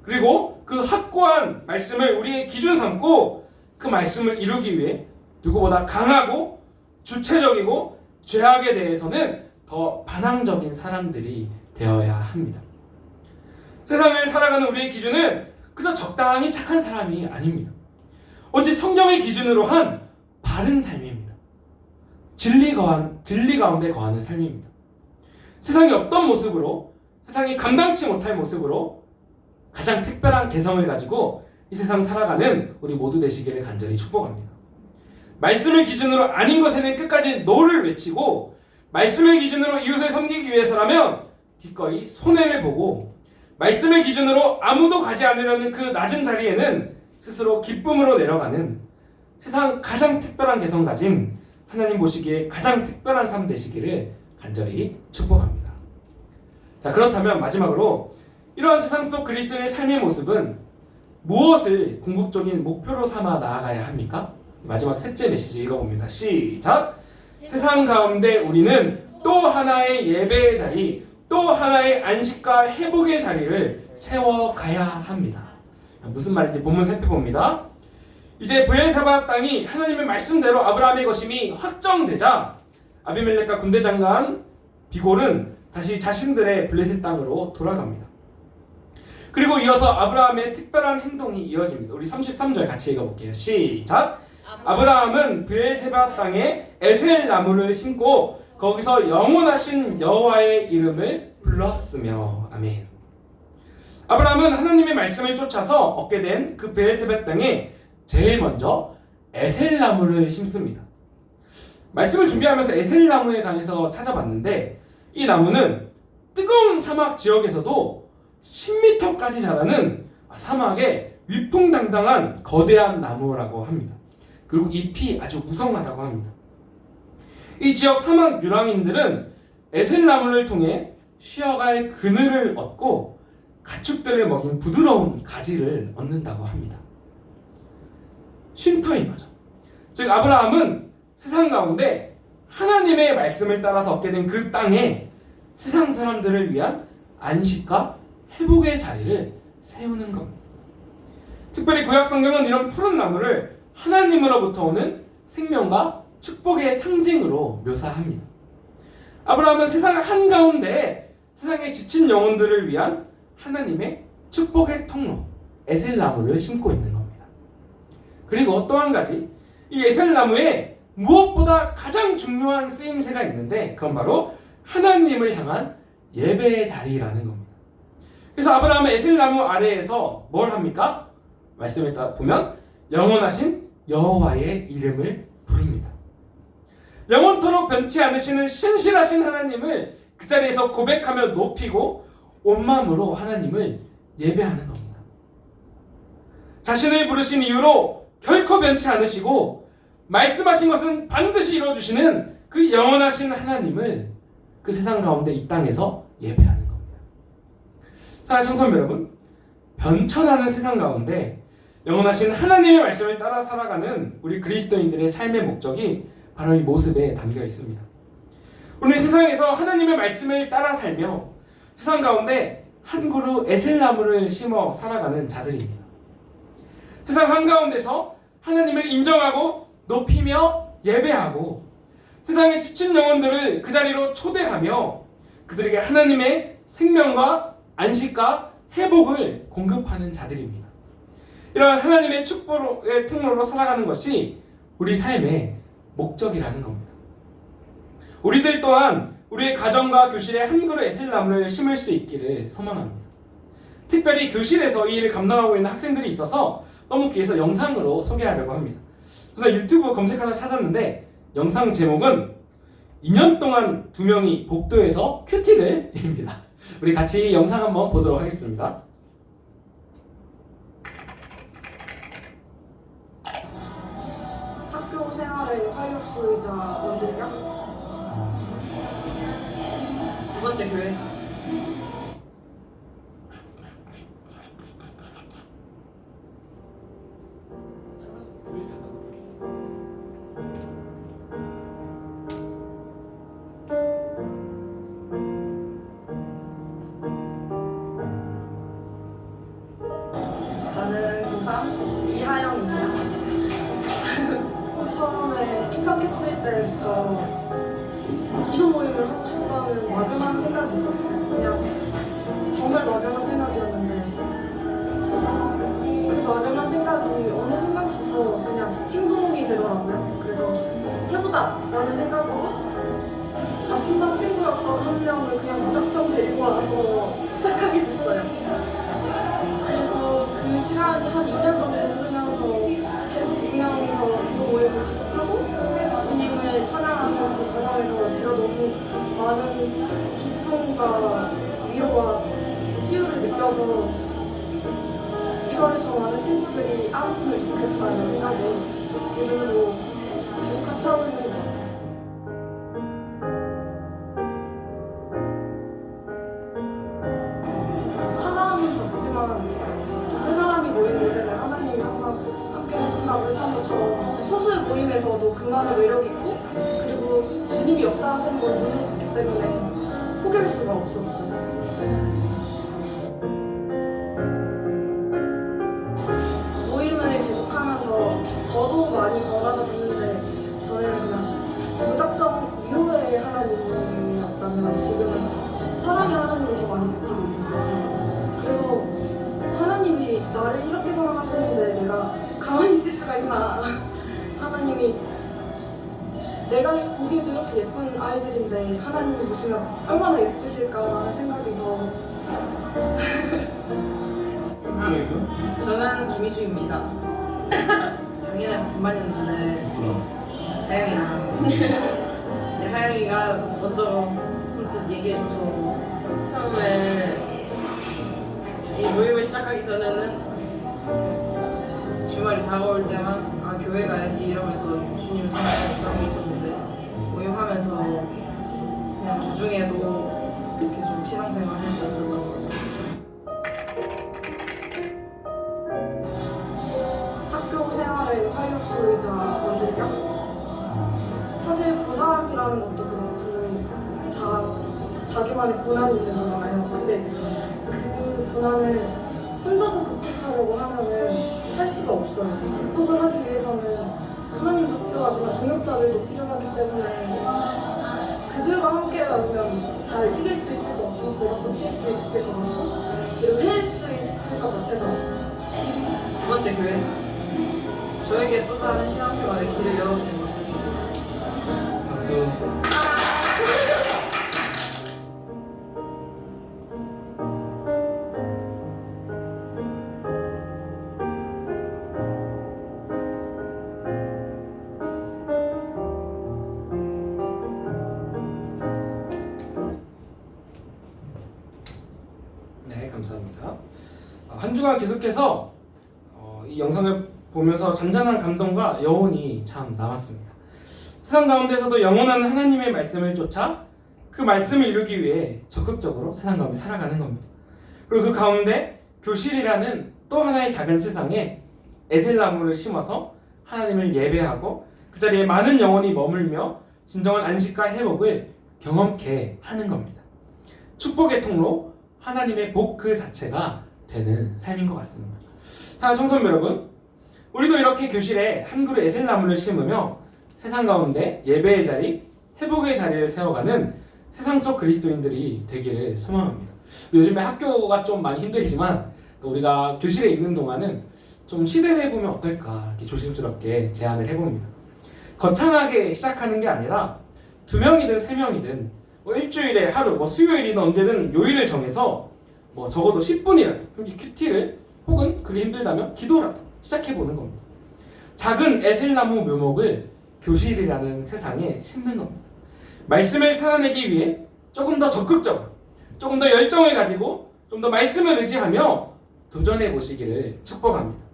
그리고 그 확고한 말씀을 우리의 기준 삼고 그 말씀을 이루기 위해 누구보다 강하고 주체적이고 죄악에 대해서는 더 반항적인 사람들이 되어야 합니다. 세상을 살아가는 우리의 기준은 그저 적당히 착한 사람이 아닙니다. 오직 성경을 기준으로 한 바른 삶입니다. 진리 가운데 거하는 삶입니다. 세상이 어떤 모습으로, 세상이 감당치 못할 모습으로 가장 특별한 개성을 가지고 이 세상 살아가는 우리 모두 되시기를 간절히 축복합니다. 말씀을 기준으로 아닌 것에는 끝까지 노를 외치고 말씀을 기준으로 이웃을 섬기기 위해서라면 기꺼이 손해를 보고 말씀을 기준으로 아무도 가지 않으려는 그 낮은 자리에는 스스로 기쁨으로 내려가는 세상 가장 특별한 개성 가진 하나님 보시기에 가장 특별한 삶 되시기를 간절히 축복합니다. 자, 그렇다면 마지막으로 이러한 세상 속 그리스도의 삶의 모습은 무엇을 궁극적인 목표로 삼아 나아가야 합니까? 마지막 셋째 메시지 읽어봅니다. 시작! 세상 가운데 우리는 또 하나의 예배의 자리, 또 하나의 안식과 회복의 자리를 세워가야 합니다. 무슨 말인지 본문 살펴봅니다. 이제 브엘세바 땅이 하나님의 말씀대로 아브라함의 것임이 확정되자 아비멜렉과 군대 장관 비골은 다시 자신들의 블레셋 땅으로 돌아갑니다. 그리고 이어서 아브라함의 특별한 행동이 이어집니다. 우리 33절 같이 읽어볼게요. 시작! 아브라함은 브엘세바 땅에 에셀 나무를 심고 거기서 영원하신 여호와의 이름을 불렀으며. 아멘. 아브라함은 하나님의 말씀을 쫓아서 얻게 된 그 브엘세바 땅에 제일 먼저 에셀 나무를 심습니다. 말씀을 준비하면서 에셀 나무에 관해서 찾아봤는데 이 나무는 뜨거운 사막 지역에서도 10m까지 자라는 사막의 위풍당당한 거대한 나무라고 합니다. 그리고 잎이 아주 무성하다고 합니다. 이 지역 사막 유랑인들은 에셀나무를 통해 쉬어갈 그늘을 얻고 가축들을 먹인 부드러운 가지를 얻는다고 합니다. 쉼터인 거죠. 즉 아브라함은 세상 가운데 하나님의 말씀을 따라서 얻게 된 그 땅에 세상 사람들을 위한 안식과 회복의 자리를 세우는 겁니다. 특별히 구약 성경은 이런 푸른 나무를 하나님으로부터 오는 생명과 축복의 상징으로 묘사합니다. 아브라함은 세상 한가운데 세상에 지친 영혼들을 위한 하나님의 축복의 통로 에셀나무를 심고 있는 겁니다. 그리고 또 한 가지, 이 에셀나무에 무엇보다 가장 중요한 쓰임새가 있는데 그건 바로 하나님을 향한 예배의 자리라는 겁니다. 그래서 아브라함은 에셀나무 아래에서 뭘 합니까? 말씀을 보면 영원하신 여호와의 이름을 부릅니다. 영원토록 변치 않으시는 신실하신 하나님을 그 자리에서 고백하며 높이고 온 마음으로 하나님을 예배하는 겁니다. 자신을 부르신 이유로 결코 변치 않으시고 말씀하신 것은 반드시 이루어주시는 그 영원하신 하나님을 그 세상 가운데 이 땅에서 예배하는 겁니다. 사랑하는 청소년 여러분, 변천하는 세상 가운데 영원하신 하나님의 말씀을 따라 살아가는 우리 그리스도인들의 삶의 목적이 바로 이 모습에 담겨 있습니다. 우리는 세상에서 하나님의 말씀을 따라 살며 세상 가운데 한 그루 에셀나무를 심어 살아가는 자들입니다. 세상 한가운데서 하나님을 인정하고 높이며 예배하고 세상의 지친 영혼들을 그 자리로 초대하며 그들에게 하나님의 생명과 안식과 회복을 공급하는 자들입니다. 이런 하나님의 축복의 통로로 살아가는 것이 우리 삶의 목적이라는 겁니다. 우리들 또한 우리의 가정과 교실에 한 그루 에셀나무를 심을 수 있기를 소망합니다. 특별히 교실에서 이 일을 감당하고 있는 학생들이 있어서 너무 귀해서 영상으로 소개하려고 합니다. 그래서 유튜브 검색하다 찾았는데 영상 제목은 2년 동안 2명이 복도에서 큐티를 입니다. 우리 같이 영상 한번 보도록 하겠습니다. 학교 생활의 활력소이자 원동력? 두 번째 교회. 저는 고3 이하영입니다. 처음에 입학했을 때부터 기도 모임을 하고 싶다는 막연한 생각이 있었어요. 그냥 정말 막연한 생각이었는데 그 막연한 생각이 어느 순간부터 그냥 행동이 되더라고요. 그래서 해보자! 라는 생각으로 같은 반 친구였던 한 명을 그냥 무작정 데리고 와서 시작하게 됐어요. 그리고 그 시간이 한 2년 정도 흐르면서 계속 2명이서 기도 모임을 지속하고 주님을 찬양하는 그 과정에서 제가 너무 많은 기쁨과 위로와 치유를 느껴서 이거를 더 많은 친구들이 알았으면 좋겠다는 생각에 지금도 계속 같이 하고 있는 것 같아요. 사람은 적지만 두세 사람이 모인 곳에는 하나님이 항상 함께 하신다고 했던 것처럼 소수의 모임에서도 그만의 매력이 있고 그리고 주님이 역사하시는 걸 눈에 봤기 때문에 포기할 수가 없었어요. 모임을 계속하면서 저도 많이 변화가 됐는데 전에는 그냥 무작정 위로의 하나님이었다면 지금은 사랑의 하나님을 더 많이 느끼고 있는 것 같아요. 그래서 하나님이 나를 이렇게 사랑하시는데 내가 가만히 있을 수가 있나. 하나님이 내가 보기에도 이렇게 예쁜 아이들인데 하나님이 보시면 얼마나 예쁘실까라는 생각에서 저는 김희수입니다. 작년에 같은 반이었는데 하영이랑 하영이가 먼저 선뜻 얘기해줘서 처음에 이 모임을 시작하기 전에는 주말이 다가올 때만 아 교회 가야지 이러면서 주님 생각하고 그런 게 있었는데 모임하면서 그냥 주중에도 계속 신앙생활 할 수 있었던 것 같아요. 학교 생활의 활력소이자 원동력? 사실 고3이라는 것도 그렇고 다 자기만의 고난이 있는 거잖아요. 근데 그 고난을 혼자서 극복하려고 하면은 할 수가 없어요. 극복을 하기 위해서는 하나님도 필요하지만 동역자들도 필요하기 때문에 그들과 함께 가면 잘 이길 수 있을 것 같고 내가 고칠 수 있을 것 같고 그리고 해낼 수 있을 것 같아서. 두 번째 교회. 저에게 또 다른 신앙생활의 길을 열어주는 것 같아서. 박수. 네, 감사합니다. 한 주간 계속해서 이 영상을 보면서 잔잔한 감동과 여운이 참 남았습니다. 세상 가운데서도 영원한 하나님의 말씀을 쫓아 그 말씀을 이루기 위해 적극적으로 세상 가운데 살아가는 겁니다. 그리고 그 가운데 교실이라는 또 하나의 작은 세상에 에셀나무를 심어서 하나님을 예배하고 그 자리에 많은 영혼이 머물며 진정한 안식과 회복을 경험케 하는 겁니다. 축복의 통로, 하나님의 복 그 자체가 되는 삶인 것 같습니다. 사랑하는 청소년 여러분, 우리도 이렇게 교실에 한 그루 에셀나무를 심으며 세상 가운데 예배의 자리, 회복의 자리를 세워가는 세상 속 그리스도인들이 되기를 소망합니다. 요즘에 학교가 좀 많이 힘들지만 또 우리가 교실에 있는 동안은 좀 시대회보면 어떨까 이렇게 조심스럽게 제안을 해봅니다. 거창하게 시작하는 게 아니라 2명이든 3명이든 뭐 일주일에 하루, 뭐 수요일이든 언제든 요일을 정해서 뭐 적어도 10분이라도 함께 큐티를 혹은 그게 힘들다면 기도라도 시작해보는 겁니다. 작은 에셀나무 묘목을 교실이라는 세상에 심는 겁니다. 말씀을 살아내기 위해 조금 더 적극적으로, 조금 더 열정을 가지고 좀 더 말씀을 의지하며 도전해 보시기를 축복합니다.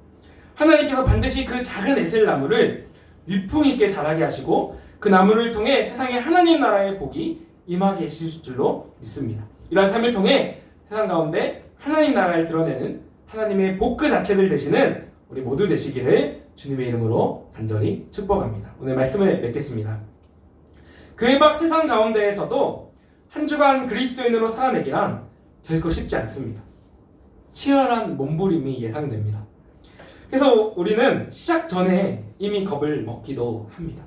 하나님께서 반드시 그 작은 에셀나무를 위풍 있게 자라게 하시고 그 나무를 통해 세상에 하나님 나라의 복이 임하게 하실 줄로 믿습니다. 이러한 삶을 통해 세상 가운데 하나님 나라를 드러내는 하나님의 복 그 자체들 되시는 우리 모두 되시기를 주님의 이름으로 간절히 축복합니다. 오늘 말씀을 맺겠습니다. 교회 밖 세상 가운데에서도 한 주간 그리스도인으로 살아내기란 결코 쉽지 않습니다. 치열한 몸부림이 예상됩니다. 그래서 우리는 시작 전에 이미 겁을 먹기도 합니다.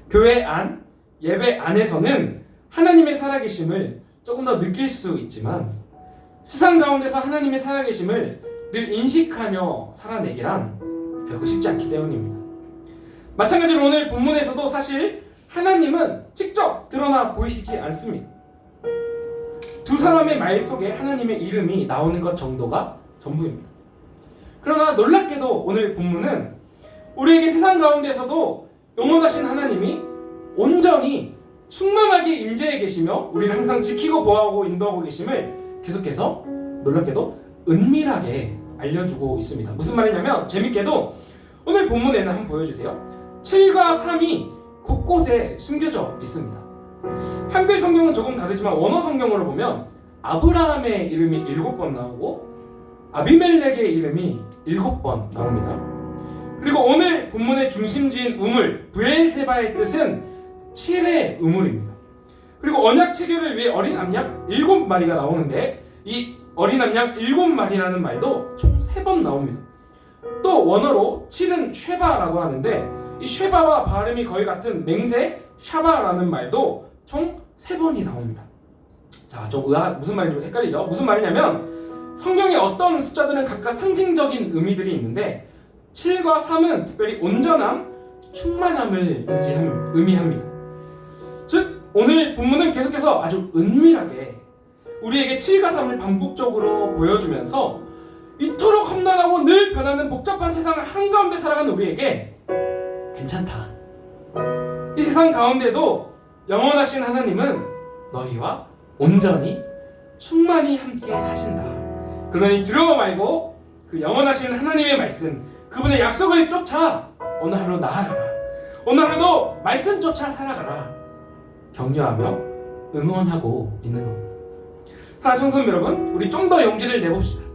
교회 안, 예배 안에서는 하나님의 살아계심을 조금 더 느낄 수 있지만 세상 가운데서 하나님의 살아계심을 늘 인식하며 살아내기란 결코 쉽지 않기 때문입니다. 마찬가지로 오늘 본문에서도 사실 하나님은 직접 드러나 보이시지 않습니다. 두 사람의 말 속에 하나님의 이름이 나오는 것 정도가 전부입니다. 그러나 놀랍게도 오늘 본문은 우리에게 세상 가운데서도 영원하신 하나님이 온전히 충만하게 임재해 계시며 우리를 항상 지키고 보호하고 인도하고 계심을 계속해서 놀랍게도 은밀하게 알려주고 있습니다. 무슨 말이냐면 재밌게도 오늘 본문에는 한번 보여주세요. 7과 3이 곳곳에 숨겨져 있습니다. 한글 성경은 조금 다르지만 원어 성경으로 보면 아브라함의 이름이 7번 나오고 아비멜렉의 이름이 7번 나옵니다. 그리고 오늘 본문의 중심지인 우물 브엘세바의 뜻은 7의 우물입니다. 그리고 언약 체결을 위해 어린 암양 7마리가 나오는데 이 어린 암양 7마리라는 말도 총 3번 나옵니다. 또 원어로 7은 쉐바라고 하는데 이 쉐바와 발음이 거의 같은 맹세 샤바라는 말도 총 3번이 나옵니다. 자, 무슨 말인지 좀 헷갈리죠? 무슨 말이냐면 성경의 어떤 숫자들은 각각 상징적인 의미들이 있는데 7과 3은 특별히 온전함, 충만함을 의미합니다. 즉 오늘 본문은 계속해서 아주 은밀하게 우리에게 7과 3을 반복적으로 보여주면서 이토록 험난하고 늘 변하는 복잡한 세상을 한가운데 살아가는 우리에게 괜찮다. 이 세상 가운데도 영원하신 하나님은 너희와 온전히 충만히 함께 하신다. 그러니 두려워 말고 그 영원하신 하나님의 말씀, 그분의 약속을 쫓아 어느 하루 나아가라. 어느 하루도 말씀 쫓아 살아가라. 격려하며 응원하고 있는 겁니다. 사랑하는 청소년 여러분, 우리 좀 더 용기를 내봅시다.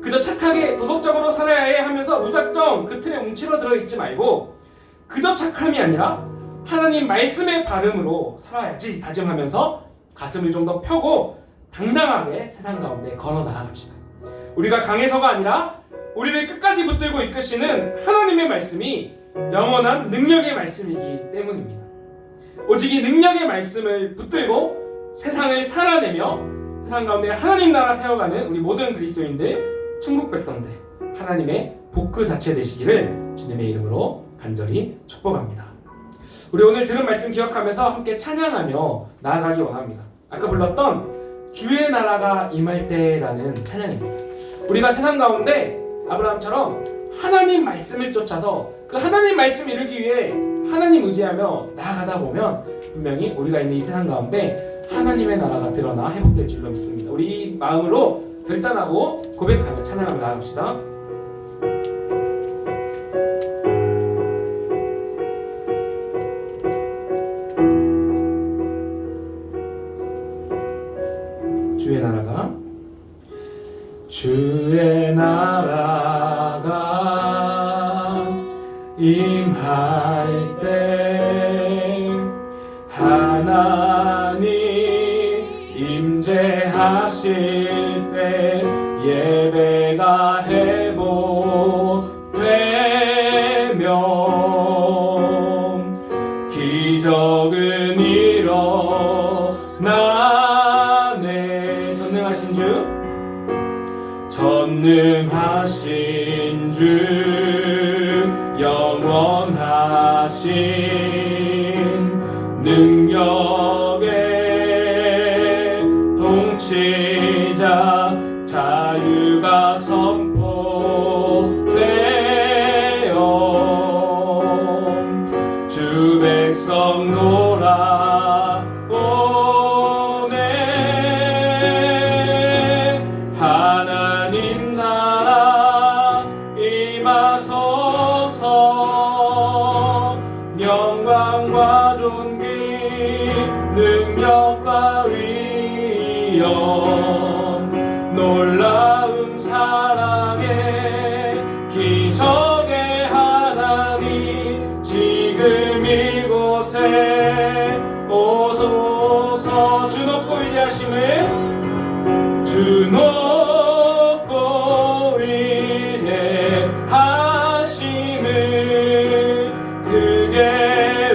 그저 착하게 도덕적으로 살아야 해 하면서 무작정 그 틀에 뭉치러 들어있지 말고 그저 착함이 아니라 하나님 말씀의 발음으로 살아야지 다짐하면서 가슴을 좀 더 펴고 당당하게 세상 가운데 걸어 나아갑시다. 우리가 강해서가 아니라 우리를 끝까지 붙들고 이끄시는 하나님의 말씀이 영원한 능력의 말씀이기 때문입니다. 오직 이 능력의 말씀을 붙들고 세상을 살아내며 세상 가운데 하나님 나라 세워가는 우리 모든 그리스도인들, 천국 백성들, 하나님의 복 그 자체 되시기를 주님의 이름으로 간절히 축복합니다. 우리 오늘 들은 말씀 기억하면서 함께 찬양하며 나아가기 원합니다. 아까 불렀던 주의 나라가 임할 때라는 찬양입니다. 우리가 세상 가운데 아브라함처럼 하나님 말씀을 쫓아서 그 하나님 말씀 이루기 위해 하나님 의지하며 나아가다 보면 분명히 우리가 있는 이 세상 가운데 하나님의 나라가 드러나 회복될 줄로 믿습니다. 우리 이 마음으로 결단하고 고백하며 찬양하며 나아갑시다. 주의 나라가 임할 때 하나님 임재하실 예배가 회복되면 기적은 일어나네. 전능하신 주, 전능하신 주, 영원하신 능력의 통치자, 자유가 선포되어 주 백성 놀아오네. 하나님 나라 임하소서. 영광과 존귀, 능력과 위엄, 놀라운 사랑의 기적의 하나님, 지금 이곳에 오소서. 주 높고 위대하심을, 주 높고 위대하심을 크게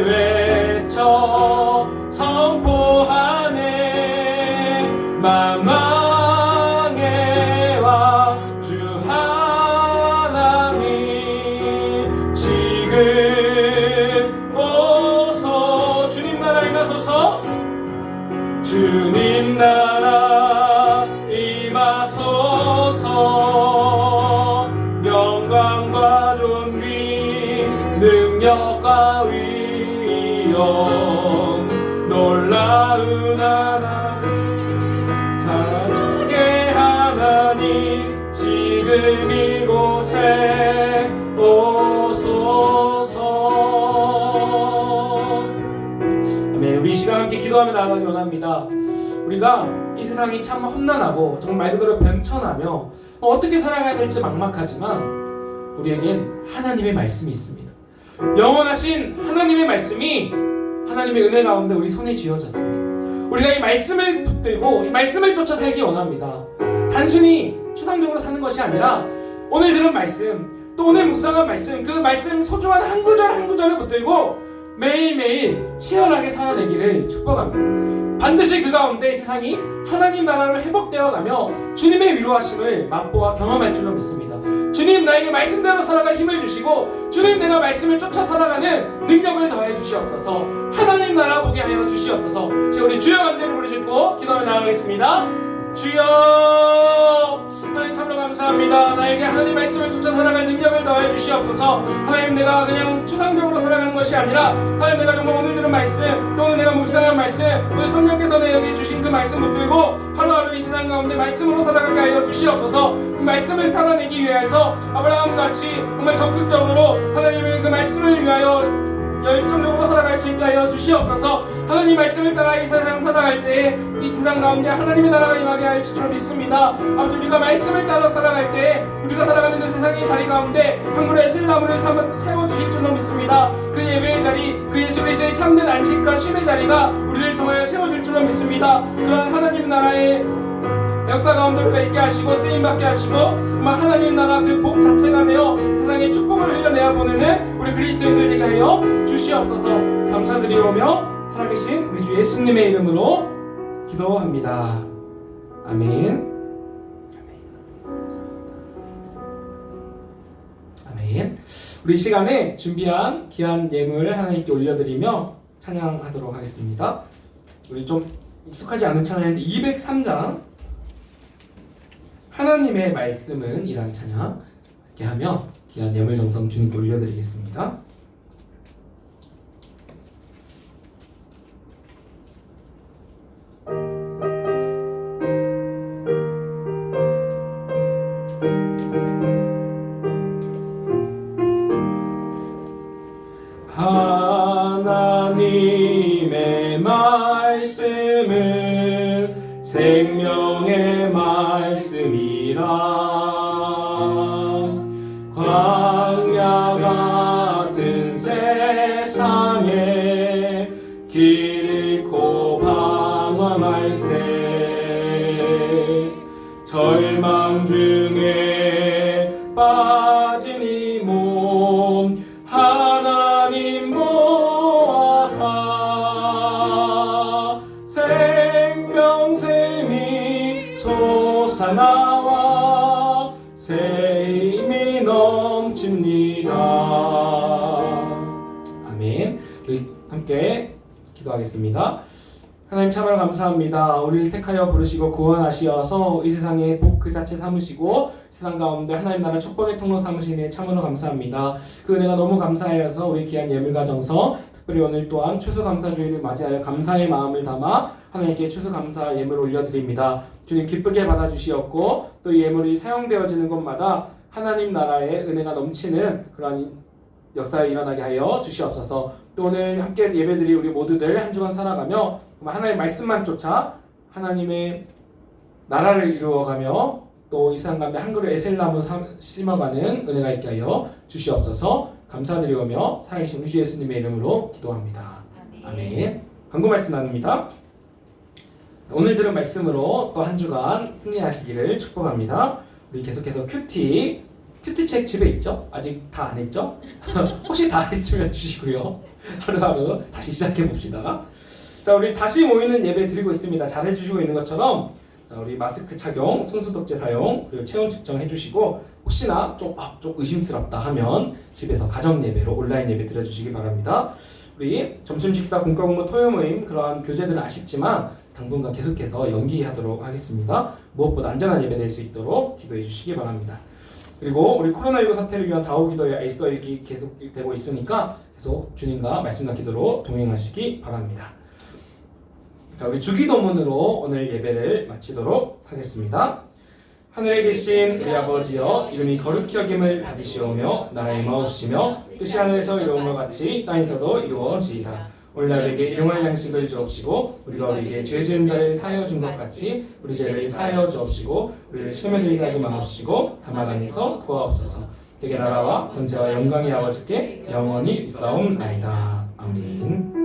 외쳐 선포하네. 만왕의 왕 주 하나님, 지금 오소. 주님 나라 임하소서. 주님 나라 임하소서. 영광과 존귀, 능력과 위엄, 놀라운 하나님, 사랑의 하나님, 지금 이곳에 오소서. 아멘. 우리 이 시간 함께 기도하며 나아가기 원합니다. 우리가 이 세상이 참 험난하고 정말 말 그대로 변천하며 어떻게 살아가야 될지 막막하지만 우리에겐 하나님의 말씀이 있습니다. 영원하신 하나님의 말씀이 하나님의 은혜 가운데 우리 손에 쥐어졌습니다. 우리가 이 말씀을 붙들고 이 말씀을 쫓아 살기 원합니다. 단순히 추상적으로 사는 것이 아니라 오늘 들은 말씀, 또 오늘 묵상한 말씀, 그 말씀 소중한 한 구절 한 구절을 붙들고 매일매일 치열하게 살아내기를 축복합니다. 반드시 그 가운데 세상이 하나님 나라로 회복되어 가며 주님의 위로하심을 맛보아 경험할 줄로 믿습니다. 주님, 나에게 말씀대로 살아갈 힘을 주시고 주님, 내가 말씀을 쫓아 살아가는 능력을 더해 주시옵소서. 하나님 나라 보게 하여 주시옵소서. 이제 우리 주여 간절히 부르짖고 기도하며 나아가겠습니다. 주여, 하나님 참으로 감사합니다. 나에게 하나님 말씀을 쫓아 살아갈 능력을 더해 주시옵소서. 하나님, 내가 그냥 추상적으로 살아가는 것이 아니라 하나님, 내가 정말 오늘 들은 말씀, 또 오늘 내가 묵상한 말씀, 오늘 성령께서 내게 주신 그 말씀 붙들고 하루하루 이 세상 가운데 말씀으로 살아가게 하여 주시옵소서. 그 말씀을 살아내기 위해서 아브라함같이 정말 적극적으로 하나님의 그 말씀을 위하여 열정적으로 살아갈 수 있게 하여 주시옵소서. 하나님 말씀을 따라 이 세상 살아갈 때에 이 세상 가운데 하나님의 나라가 임하게 할 줄로 믿습니다. 아버지, 우리가 말씀을 따라 살아갈 때에 우리가 살아가는 그 세상의 자리 가운데 한 그루의 에셀나무를 세워주실 줄로 믿습니다. 그 예배의 자리, 그 예수 그리스도의 참된 안식과 쉼의 자리가 우리를 통하여 세워줄 줄로 믿습니다. 그러한 하나님 나라의 역사 가운데 우리가 있게 하시고 쓰임받게 하시고 하나님 나라 그 복 자체가 되어 세상에 축복을 흘려내어 보내는 우리 그리스도인들 되게 하여 주시옵소서. 감사드리오며 살아계신 우리 주 예수님의 이름으로 기도합니다. 아멘. 아멘. 우리 이 시간에 준비한 귀한 예물 하나님께 올려드리며 찬양하도록 하겠습니다. 우리 좀 익숙하지 않은 찬양인데 203장 하나님의 말씀은 이란 찬양 이렇게 하며 귀한 예물 정성 주님께 올려드리겠습니다. 하나님의 말씀은 생명의 말씀이라. 광야 같은 세상에 길 잃고 방황할 때 우리 함께 기도하겠습니다. 하나님 참으로 감사합니다. 우리를 택하여 부르시고 구원하시어서 이 세상의 복 그 자체 삼으시고 세상 가운데 하나님 나라 축복의 통로 삼으시니 참으로 감사합니다. 그 은혜가 너무 감사하여서 우리 귀한 예물가정서 특별히 오늘 또한 추수감사주일을 맞이하여 감사의 마음을 담아 하나님께 추수감사 예물 올려드립니다. 주님 기쁘게 받아주시었고 또 이 예물이 사용되어지는 곳마다 하나님 나라의 은혜가 넘치는 그런 역사가 일어나게 하여 주시옵소서. 또 오늘 함께 예배드릴 우리 모두들 한 주간 살아가며 하나님의 말씀만 쫓아 하나님의 나라를 이루어가며 또 이 세상 가운데 한 그루 에셀나무 심어가는 은혜가 있게 하여 주시옵소서. 감사드리오며 살아계신 우리 주 예수님의 이름으로 기도합니다. 아멘. 광고 말씀 나눕니다. 오늘 들은 말씀으로 또 한 주간 승리하시기를 축복합니다. 우리 계속해서 큐티 책 집에 있죠? 아직 다 안 했죠? 혹시 다 했으면 주시고요. 하루하루 다시 시작해 봅시다. 자, 우리 다시 모이는 예배 드리고 있습니다. 잘 해주시고 있는 것처럼 자, 우리 마스크 착용, 손소독제 사용, 그리고 체온 측정 해주시고 혹시나 좀 의심스럽다 하면 집에서 가정 예배로 온라인 예배 드려주시기 바랍니다. 우리 점심 식사 공과 공부 토요 모임 그러한 교재들은 아쉽지만 당분간 계속해서 연기하도록 하겠습니다. 무엇보다 안전한 예배 될 수 있도록 기도해 주시기 바랍니다. 그리고 우리 코로나19 사태를 위한 4호 기도의 알스더 읽기 계속되고 있으니까 계속 주님과 말씀과 기도로 동행하시기 바랍니다. 자, 우리 주기도문으로 오늘 예배를 마치도록 하겠습니다. 하늘에 계신 우리 아버지여 이름이 거룩히 여김을 받으시오며 나라의 마옵시며 뜻이 하늘에서 이루어진 것 같이 땅에서도 이루어지이다. 오늘 우리에게 일용할 양식을 주옵시고 우리가 우리에게 죄 지은 자를 사하여 준 것 같이 우리 죄를 사하여 주옵시고 우리를 시험에 들게 하지 마옵시고 다만 악에서 구하옵소서. 대개 나라와 권세와 영광이 아버지께 영원히 있사옵나이다. 아멘.